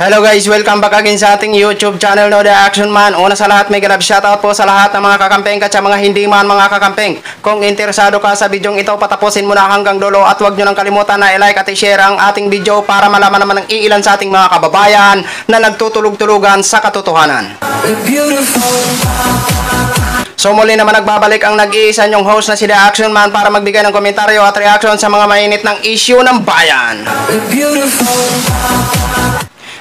Hello guys, welcome back again sa ating YouTube channel no, The Action Man. Una sa lahat, may grab shoutout po sa lahat ng mga kakampeng at sa mga hindi man mga kakampeng. Kung interesado ka sa bidyong ito, patapusin mo na hanggang dulo at huwag nyo nang kalimutan na i-like at i-share ang ating video para malaman naman ng iilan sa ating mga kababayan na nagtutulog-tulugan sa katotohanan. So muli naman nagbabalik ang nag-iisa nyong host na si The Action Man para magbigay ng komentaryo at reaction sa mga mainit ng issue ng bayan.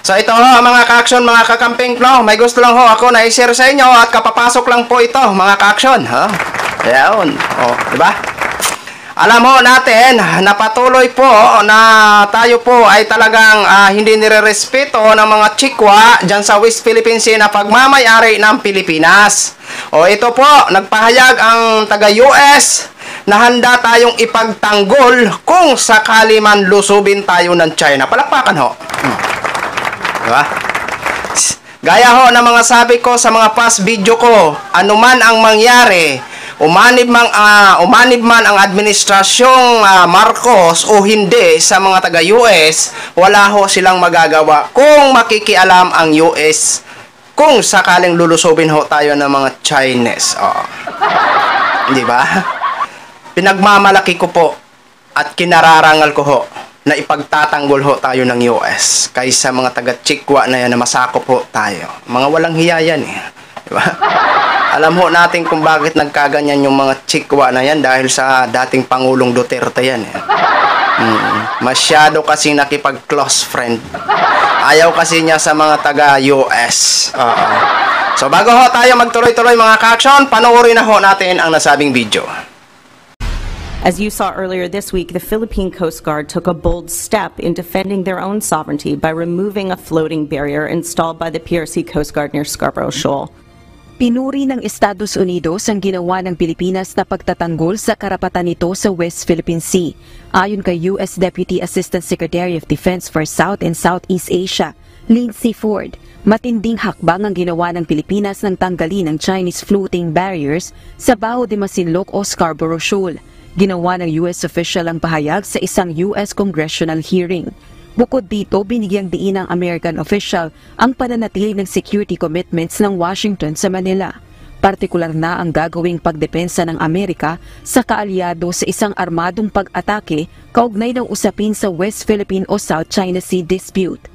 So ito ho mga ka-action, mga kakamping no, may gusto lang ho ako na i-share sa inyo at kapapasok lang po ito mga ka-action. Ayan, diba? Alam ho natin na patuloy po na tayo po ay talagang hindi nire-respeto ng mga chikwa dyan sa West Philippine Sea na pagmamayari ng Pilipinas. Ito po, nagpahayag ang taga-US na handa tayong ipagtanggol kung sakali man lusubin tayo ng China. Palakpakan ho. Diba? Gaya ho ng mga sabi ko sa mga past video ko, anuman ang mangyari, umanib man ang administrasyong Marcos o hindi sa mga taga-US, wala ho silang magagawa kung makikialam ang US kung sakaling lulusubin ho tayo ng mga Chinese. Di ba? Pinagmamalaki ko po at kinararangal ko ho na ipagtatanggol ho tayo ng US kaysa mga taga-chikwa na yan na masakop ho tayo. Mga walang hiya yan eh. Diba? Alam ho natin kung bakit nagkaganyan yung mga chikwa na yan dahil sa dating Pangulong Duterte yan eh. Masyado kasi nakipag-close friend. Ayaw kasi niya sa mga taga-US. So bago ho tayo magtuloy-tuloy mga ka-action, panoorin na ho natin ang nasabing video. As you saw earlier this week, the Philippine Coast Guard took a bold step in defending their own sovereignty by removing a floating barrier installed by the PRC Coast Guard near Scarborough Shoal. Pinuri ng Estados Unidos ang ginawa ng Pilipinas na pagtatanggol sa karapatan nito sa West Philippine Sea. Ayon kay U.S. Deputy Assistant Secretary of Defense for South and Southeast Asia, Lindsey Ford, matinding hakbang ang ginawa ng Pilipinas nang tanggalin ang Chinese floating barriers sa Baho de Masinloc o Scarborough Shoal. Ginawa ng U.S. official ang pahayag sa isang U.S. congressional hearing. Bukod dito, binigyang diin ng American official ang pananatili ng security commitments ng Washington sa Manila. Partikular na ang gagawing pagdepensa ng Amerika sa kaalyado sa isang armadong pag-atake kaugnay ng usapin sa West Philippine o South China Sea dispute.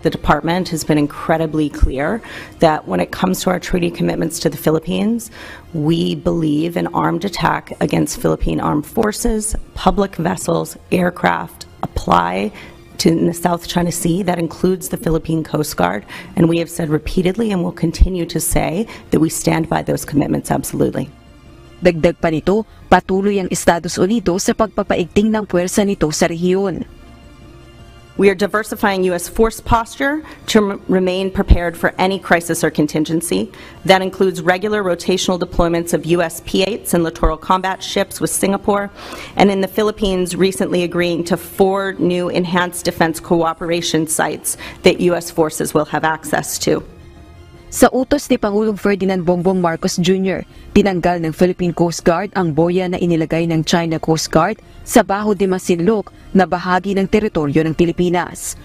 The department has been incredibly clear that when it comes to our treaty commitments to the Philippines, we believe an armed attack against Philippine armed forces, public vessels, aircraft apply to in the South China Sea. That includes the Philippine Coast Guard. And we have said repeatedly and will continue to say that we stand by those commitments absolutely. Dagdag pa nito, patuloy ang Estados Unidos sa pagpapaigting ng puwersa nito sa rehiyon. We are diversifying U.S. force posture to remain prepared for any crisis or contingency. That includes regular rotational deployments of U.S. P-8s and littoral combat ships with Singapore, and in the Philippines recently agreeing to 4 new enhanced defense cooperation sites that U.S. forces will have access to. Sa utos ni Pangulong Ferdinand Bongbong Marcos Jr., tinanggal ng Philippine Coast Guard ang boya na inilagay ng China Coast Guard sa Baho de Masinloc na bahagi ng teritoryo ng Pilipinas.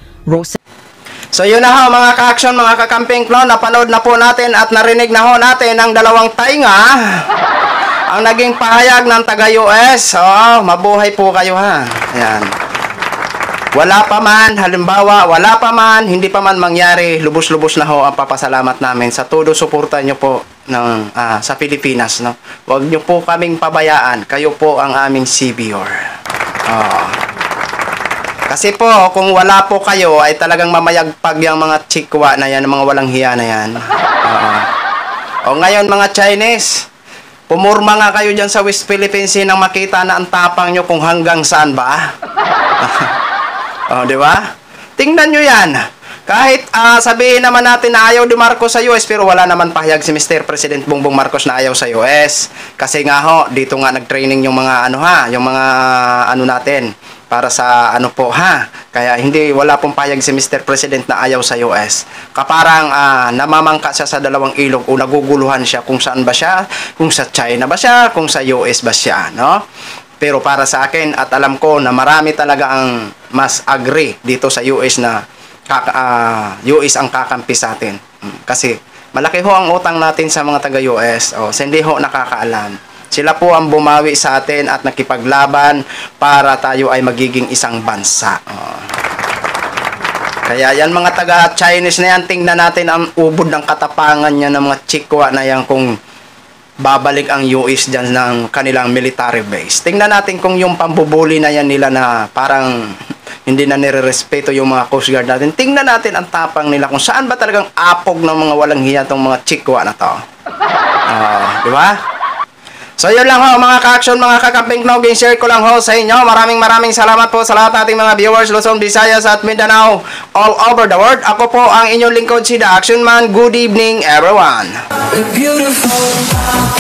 So yun na ho mga ka-action, mga kakamping clown, napanood na po natin at narinig na ho natin ang dalawang tainga ang naging pahayag ng taga-US. Mabuhay po kayo ha. Ayan. Wala pa man, halimbawa, wala pa man, hindi pa man mangyari, lubos-lubos na ho ang papasalamat namin sa todo suporta nyo po ng, sa Pilipinas. No? Huwag nyo po kaming pabayaan. Kayo po ang aming CBR. Kasi po, kung wala po kayo, ay talagang mamayagpag yung mga chikwa na yan, mga walang hiya na yan. Ngayon mga Chinese, pumurma nga kayo dyan sa West Philippine Sea nang makita na ang tapang nyo kung hanggang saan ba. Di ba? Tingnan nyo yan. Kahit sabihin naman natin na ayaw ni Marcos sa US, pero wala naman pahayag si Mr. President Bongbong Marcos na ayaw sa US. Kasi nga ho, dito nga nag-training yung mga yung mga natin para sa po Kaya wala pong pahayag si Mr. President na ayaw sa US. Kaparang namamangka siya sa dalawang ilog o naguguluhan siya kung saan ba siya, kung sa China ba siya, kung sa US ba siya, no? Pero para sa akin, at alam ko na marami talaga ang mas agree dito sa US na US ang kakampi sa atin. Kasi malaki ho ang utang natin sa mga taga-US. So hindi ho nakakaalam. Sila po ang bumawi sa atin at nakipaglaban para tayo ay magiging isang bansa. Kaya yan mga taga-Chinese na yan, tingnan natin ang ubod ng katapangan niya ng mga chikwa na yan kung babalik ang US dyan ng kanilang military base. Tingnan natin kung yung pambubuli na yan nila na parang hindi na nire-respeto yung mga Coast Guard natin. Tingnan natin ang tapang nila kung saan ba talagang apog ng mga walang hiya tong mga chikwa na to. Di ba? So yun lang ho mga ka-action, mga kakamping Knog, share ko lang ho sa inyo. Maraming salamat po sa lahat nating mga viewers, Luzon, Visayas at Mindanao, all over the world. Ako po ang inyong lingkod, si The Action Man. Good evening everyone. Beautiful.